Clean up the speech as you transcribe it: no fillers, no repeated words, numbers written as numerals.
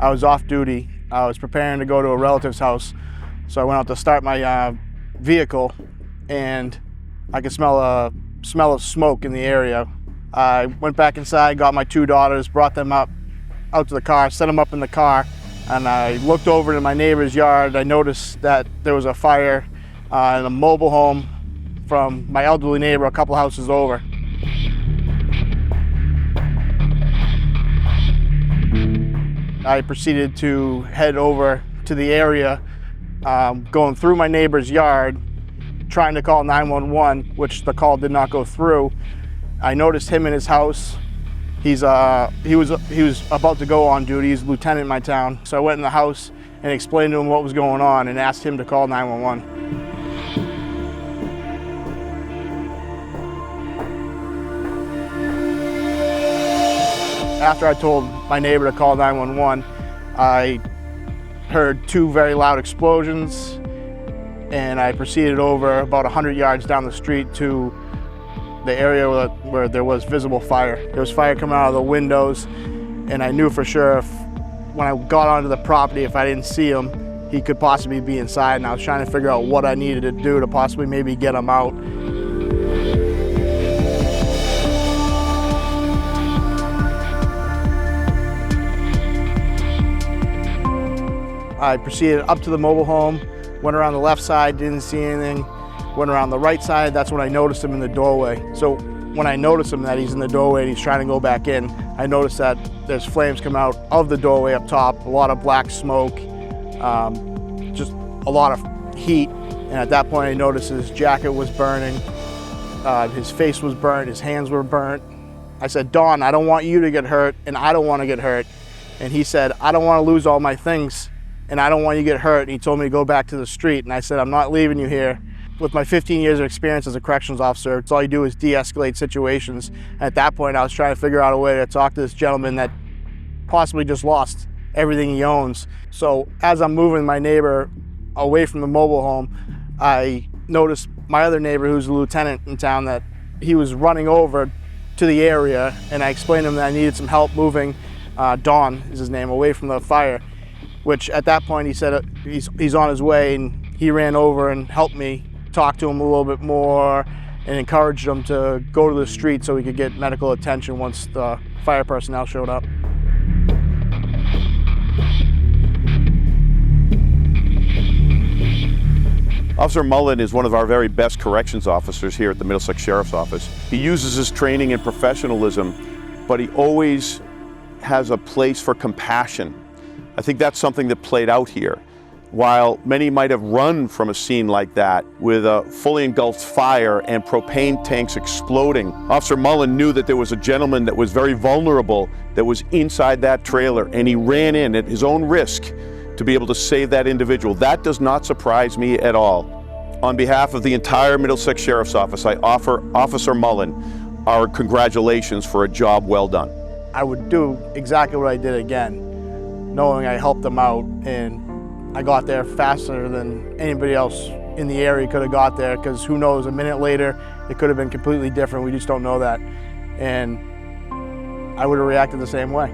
I was off duty. I was preparing to go to a relative's house. So I went out to start my vehicle, and I could smell of smoke in the area. I went back inside, got my 2 daughters, brought them out to the car, set them up in the car, and I looked over to my neighbor's yard. I noticed that there was a fire in a mobile home from my elderly neighbor a couple houses over. I proceeded to head over to the area, going through my neighbor's yard, trying to call 911, which the call did not go through. I noticed him in his house. He was about to go on duty. He's a lieutenant in my town. So I went in the house and explained to him what was going on and asked him to call 911. After I told my neighbor to call 911, I heard 2 very loud explosions, and I proceeded over about 100 yards down the street to the area where there was visible fire. There was fire coming out of the windows, and I knew for sure when I got onto the property, if I didn't see him, he could possibly be inside, and I was trying to figure out what I needed to do to possibly maybe get him out. I proceeded up to the mobile home, went around the left side, didn't see anything. Went around the right side, that's when I noticed him in the doorway. So when I noticed him that he's in the doorway and he's trying to go back in, I noticed that there's flames coming out of the doorway up top, a lot of black smoke, just a lot of heat. And at that point I noticed his jacket was burning, his face was burnt, his hands were burnt. I said, "Don, I don't want you to get hurt, and I don't want to get hurt." And he said, "I don't want to lose all my things, and I don't want you to get hurt." And he told me to go back to the street, and I said, "I'm not leaving you here." With my 15 years of experience as a corrections officer, it's all you do is de-escalate situations. At that point, I was trying to figure out a way to talk to this gentleman that possibly just lost everything he owns. So as I'm moving my neighbor away from the mobile home, I noticed my other neighbor, who's a lieutenant in town, that he was running over to the area, and I explained to him that I needed some help moving, Don is his name, away from the fire, which at that point he said he's on his way, and he ran over and helped me, talked to him a little bit more, and encouraged him to go to the street so he could get medical attention once the fire personnel showed up. Officer Mullen is one of our very best corrections officers here at the Middlesex Sheriff's Office. He uses his training and professionalism, but he always has a place for compassion. I think that's something that played out here. While many might have run from a scene like that with a fully engulfed fire and propane tanks exploding, Officer Mullen knew that there was a gentleman that was very vulnerable that was inside that trailer, and he ran in at his own risk to be able to save that individual. That does not surprise me at all. On behalf of the entire Middlesex Sheriff's Office, I offer Officer Mullen our congratulations for a job well done. I would do exactly what I did again, knowing I helped them out, and I got there faster than anybody else in the area could have got there, because who knows, a minute later it could have been completely different. We just don't know that. And I would have reacted the same way.